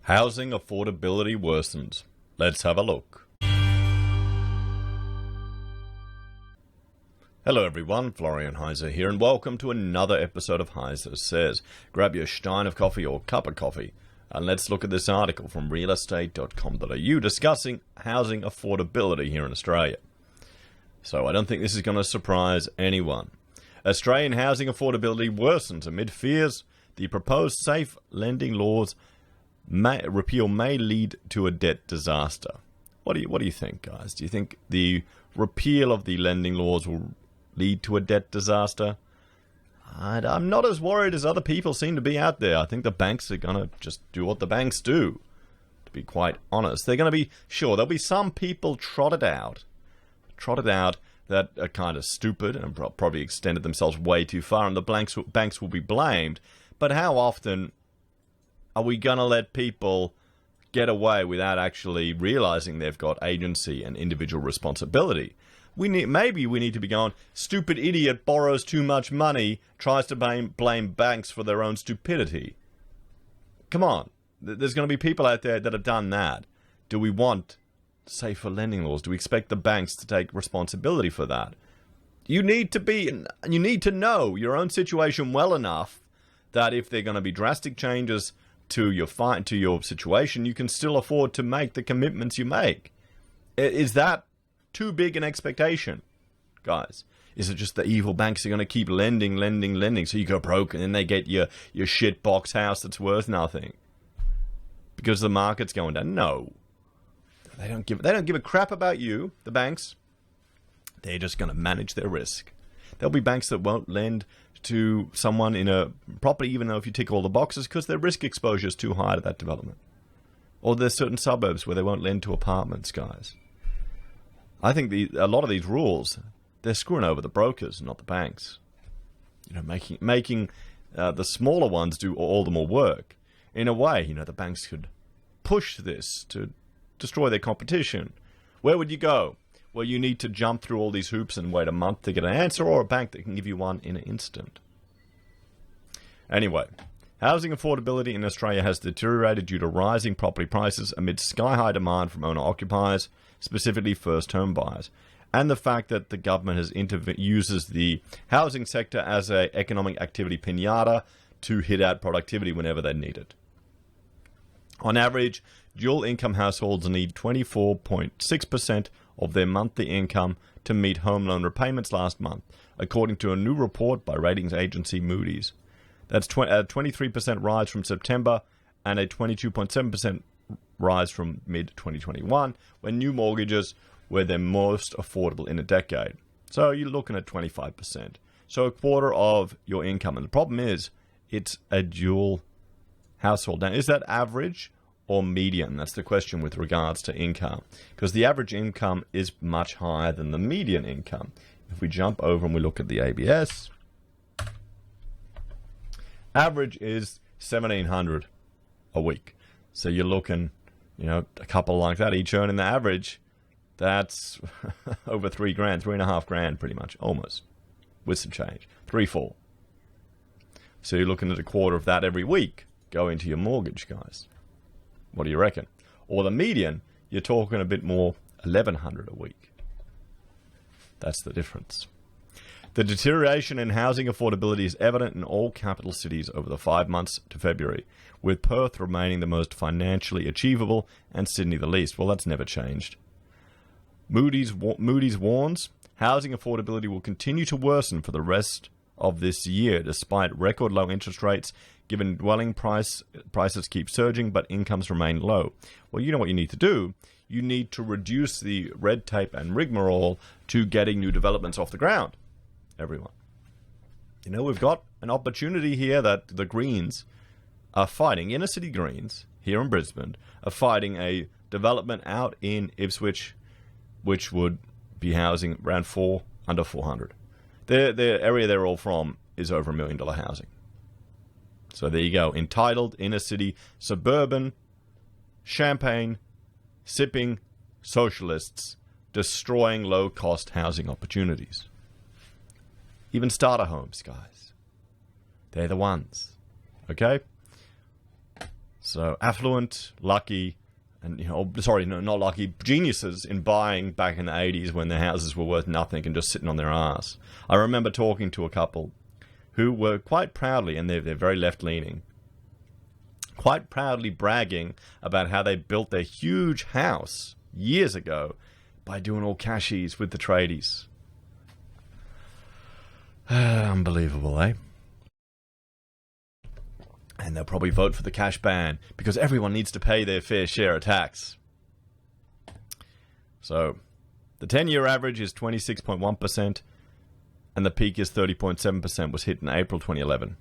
Housing affordability worsens. Let's have a look. Hello everyone, Florian.Heise here, and welcome to another episode of HeiseSays. Grab your stein of coffee or cup of coffee, and let's look at this article from realestate.com.au discussing housing affordability here in Australia. So I don't think this is going to surprise anyone. Australian housing affordability worsens amid fears the proposed safe lending laws repeal may lead to a debt disaster. What do you think, guys? Do you think the repeal of the lending laws will lead to a debt disaster? I'm not as worried as other people seem to be out there. I think the banks are going to just do what the banks do, to be quite honest. They're going to be, sure, there'll be some people trotted out that are kind of stupid and probably extended themselves way too far, and the banks will be blamed. But how often are we going to let people get away without actually realizing they've got agency and individual responsibility? Maybe we need to be going, stupid idiot borrows too much money, tries to blame banks for their own stupidity. Come on. There's going to be people out there that have done that. Do we want safer lending laws? Do we expect the banks to take responsibility for that? You need to know your own situation well enough that if there are going to be drastic changes to your situation, you can still afford to make the commitments you make. Is that too big an expectation, guys? Is it just the evil banks are going to keep lending, so you go broke and then they get your shit box house that's worth nothing because the market's going down? No, they don't give a crap about you, the banks. They're just going to manage their risk. There'll be banks that won't lend to someone in a property, even though if you tick all the boxes, because their risk exposure is too high to that development. Or there's certain suburbs where they won't lend to apartments, guys. I think a lot of these rules, they're screwing over the brokers, not the banks. You know, making the smaller ones do all the more work. In a way, the banks could push this to destroy their competition. Where would you go? Well, you need to jump through all these hoops and wait a month to get an answer, or a bank that can give you one in an instant. Anyway, housing affordability in Australia has deteriorated due to rising property prices amid sky-high demand from owner-occupiers, specifically first-home buyers, and the fact that the government has uses the housing sector as an economic activity pinata to hit out productivity whenever they need it. On average, dual-income households need 24.6% of their monthly income to meet home loan repayments last month, according to a new report by ratings agency Moody's. That's a 23% rise from September and a 22.7% rise from mid-2021, when new mortgages were their most affordable in a decade. So you're looking at 25%. So a quarter of your income. And the problem is, it's a dual household. Now, is that average or median? That's the question with regards to income, because the average income is much higher than the median income. If we jump over and we look at the ABS, average is $1,700 a week. So you're looking, a couple like that, each earning the average, that's over $3,500 pretty much, almost, with some change, 3-4. So you're looking at a quarter of that every week go into your mortgage, guys. What do you reckon? Or the median, you're talking a bit more, $1,100 a week. That's the difference. The deterioration in housing affordability is evident in all capital cities over the 5 months to February, with Perth remaining the most financially achievable and Sydney the least. Well, that's never changed. Moody's warns housing affordability will continue to worsen for the rest of this year, despite record low interest rates, given dwelling prices keep surging, but incomes remain low. Well, you know what you need to do? You need to reduce the red tape and rigmarole to getting new developments off the ground, everyone. We've got an opportunity here that the Greens are fighting, inner city Greens here in Brisbane, are fighting a development out in Ipswich, which would be housing around under 400. The area they're all from is over $1 million housing. So there you go. Entitled, inner city, suburban, champagne, sipping socialists destroying low-cost housing opportunities. Even starter homes, guys. They're the ones. Okay? So affluent, lucky, and not lucky, geniuses in buying back in the 80s when their houses were worth nothing and just sitting on their ass. I remember talking to a couple who were quite proudly, and they're very left-leaning, quite proudly bragging about how they built their huge house years ago by doing all cashies with the tradies. Unbelievable, eh? And they'll probably vote for the cash ban because everyone needs to pay their fair share of tax. So, the 10-year average is 26.1%, and the peak is 30.7%, was hit in April 2011.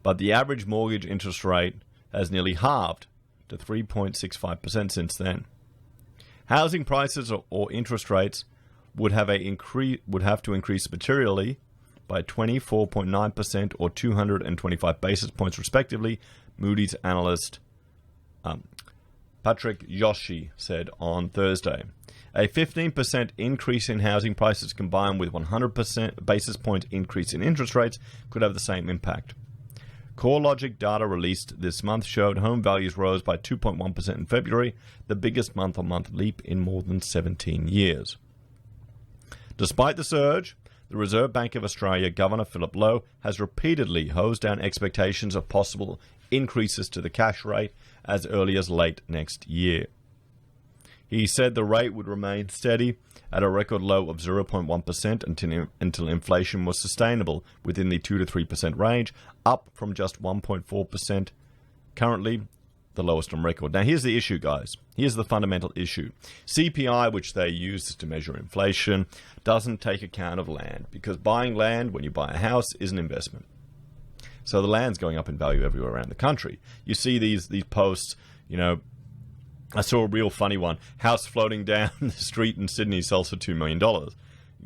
But the average mortgage interest rate has nearly halved to 3.65% since then. Housing prices or interest rates would have to increase materially by 24.9% or 225 basis points respectively, Moody's analyst Patrick Yoshi said on Thursday. A 15% increase in housing prices combined with 100% basis point increase in interest rates could have the same impact. CoreLogic data released this month showed home values rose by 2.1% in February, the biggest month-on-month leap in more than 17 years. Despite the surge, the Reserve Bank of Australia Governor Philip Lowe has repeatedly hosed down expectations of possible increases to the cash rate as early as late next year. He said the rate would remain steady at a record low of 0.1% until inflation was sustainable within the 2 to 3% range, up from just 1.4%, currently the lowest on record. Now, here's the issue, guys. Here's the fundamental issue. CPI, which they use to measure inflation, doesn't take account of land, because buying land when you buy a house is an investment. So the land's going up in value everywhere around the country. You see these posts, I saw a real funny one. House floating down the street in Sydney sells for $2 million.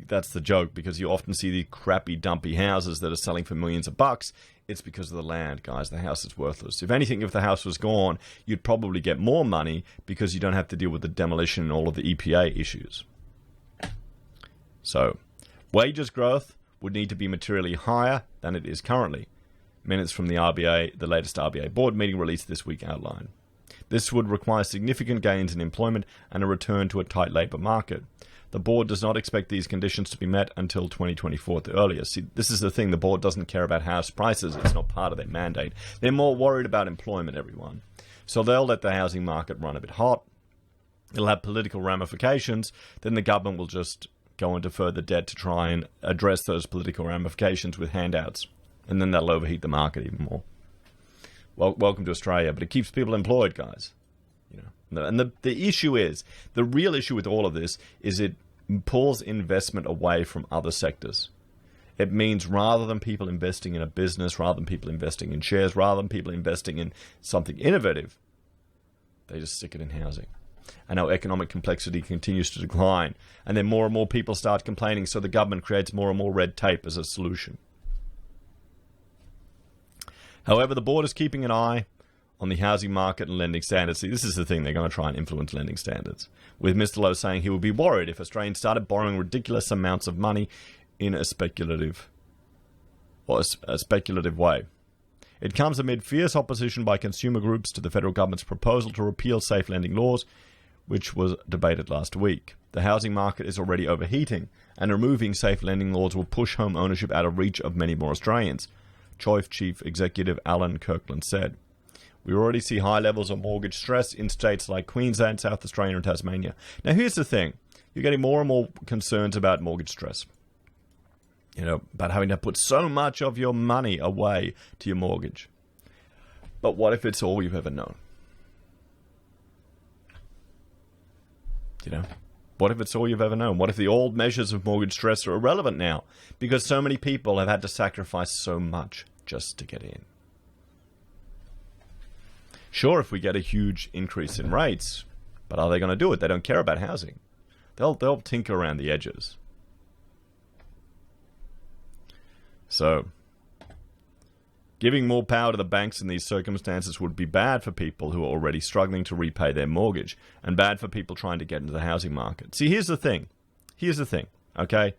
That's the joke, because you often see the crappy, dumpy houses that are selling for millions of bucks. It's because of the land, guys. The house is worthless. If anything, if the house was gone, you'd probably get more money because you don't have to deal with the demolition and all of the EPA issues. So, wages growth would need to be materially higher than it is currently. Minutes from the RBA, the latest RBA board meeting released this week outline. This would require significant gains in employment and a return to a tight labour market. The board does not expect these conditions to be met until 2024 at the earliest. See, this is the thing. The board doesn't care about house prices. It's not part of their mandate. They're more worried about employment, everyone. So they'll let the housing market run a bit hot. It'll have political ramifications. Then the government will just go into further debt to try and address those political ramifications with handouts. And then that'll overheat the market even more. Well, welcome to Australia, but it keeps people employed, guys. And the issue is, the real issue with all of this is it pulls investment away from other sectors. It means rather than people investing in a business, rather than people investing in shares, rather than people investing in something innovative, they just stick it in housing. And our economic complexity continues to decline. And then more and more people start complaining, so the government creates more and more red tape as a solution. However, the board is keeping an eye on the housing market and lending standards. See, this is the thing. They're going to try and influence lending standards. With Mr. Lowe saying he would be worried if Australians started borrowing ridiculous amounts of money in a speculative way. It comes amid fierce opposition by consumer groups to the federal government's proposal to repeal safe lending laws, which was debated last week. The housing market is already overheating, and removing safe lending laws will push home ownership out of reach of many more Australians, Choice Chief Executive Alan Kirkland said. We already see high levels of mortgage stress in states like Queensland, South Australia, and Tasmania. Now, here's the thing. You're getting more and more concerns about mortgage stress. About having to put so much of your money away to your mortgage. But what if it's all you've ever known? What if it's all you've ever known? What if the old measures of mortgage stress are irrelevant now? Because so many people have had to sacrifice so much just to get in. Sure, if we get a huge increase in rates, but are they going to do it? They don't care about housing. They'll tinker around the edges. So, giving more power to the banks in these circumstances would be bad for people who are already struggling to repay their mortgage, and bad for people trying to get into the housing market. See, here's the thing, okay?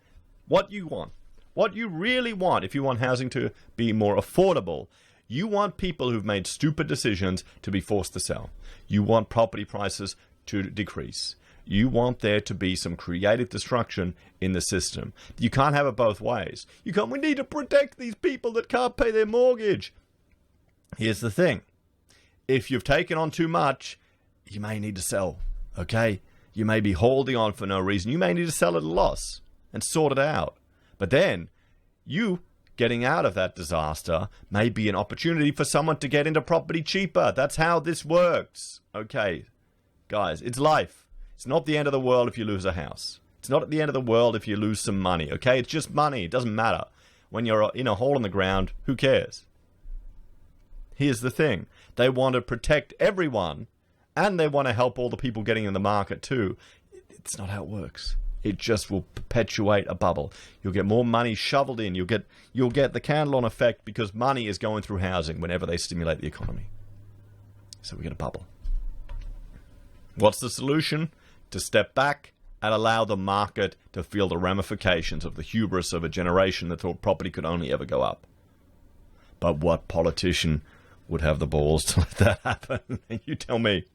What you want, what you really want, if you want housing to be more affordable, You want people who've made stupid decisions to be forced to sell. You want property prices to decrease. You want there to be some creative destruction in the system. You can't have it both ways. We need to protect these people that can't pay their mortgage. Here's the thing. If you've taken on too much, you may need to sell, okay? You may be holding on for no reason. You may need to sell at a loss and sort it out. But then, you getting out of that disaster may be an opportunity for someone to get into property cheaper. That's how this works. Okay, guys, it's life. It's not the end of the world if you lose a house. It's not the end of the world if you lose some money, okay? It's just money. It doesn't matter. When you're in a hole in the ground, who cares? Here's the thing. They want to protect everyone, and they want to help all the people getting in the market too. It's not how it works. It just will perpetuate a bubble. You'll get more money shoveled in. You'll get the candle-on effect because money is going through housing whenever they stimulate the economy. So we get a bubble. What's the solution? To step back and allow the market to feel the ramifications of the hubris of a generation that thought property could only ever go up. But what politician would have the balls to let that happen? You tell me.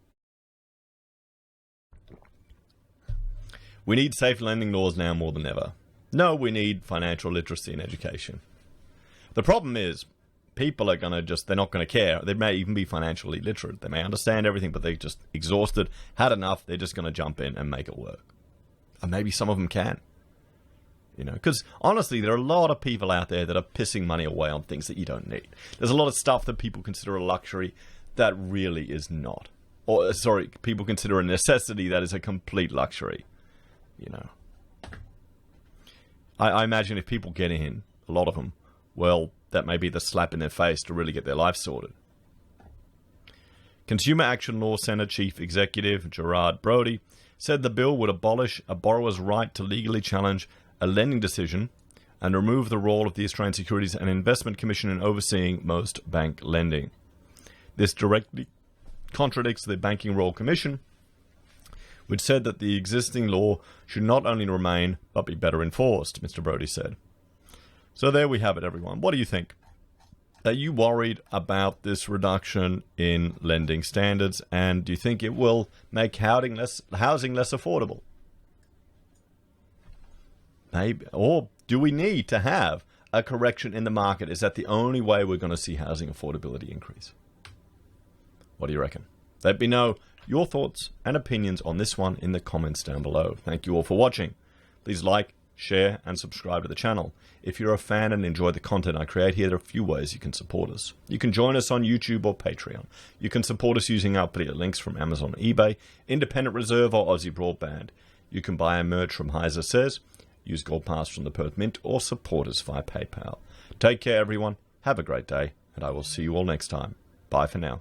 We need safe lending laws now more than ever. No, we need financial literacy and education. The problem is, people are they're not going to care. They may even be financially literate. They may understand everything, but they're just exhausted, had enough. They're just going to jump in and make it work. And maybe some of them can. Because honestly, there are a lot of people out there that are pissing money away on things that you don't need. There's a lot of stuff that people consider a luxury that really is not. Or, people consider a necessity that is a complete luxury. I imagine if people get in, a lot of them, well, that may be the slap in their face to really get their life sorted. Consumer Action Law Centre Chief Executive Gerard Brody said the bill would abolish a borrower's right to legally challenge a lending decision and remove the role of the Australian Securities and Investment Commission in overseeing most bank lending. This directly contradicts the Banking Royal Commission, which said that the existing law should not only remain, but be better enforced, Mr. Brody said. So there we have it, everyone. What do you think? Are you worried about this reduction in lending standards, and do you think it will make housing less affordable? Maybe. Or do we need to have a correction in the market? Is that the only way we're going to see housing affordability increase? What do you reckon? Let me know your thoughts and opinions on this one in the comments down below. Thank you all for watching. Please like, share, and subscribe to the channel. If you're a fan and enjoy the content I create here, there are a few ways you can support us. You can join us on YouTube or Patreon. You can support us using our affiliate links from Amazon, eBay, Independent Reserve, or AussieBroadband. You can buy our merch from HeiseSays, use Gold Pass from the Perth Mint, or support us via PayPal. Take care, everyone. Have a great day, and I will see you all next time. Bye for now.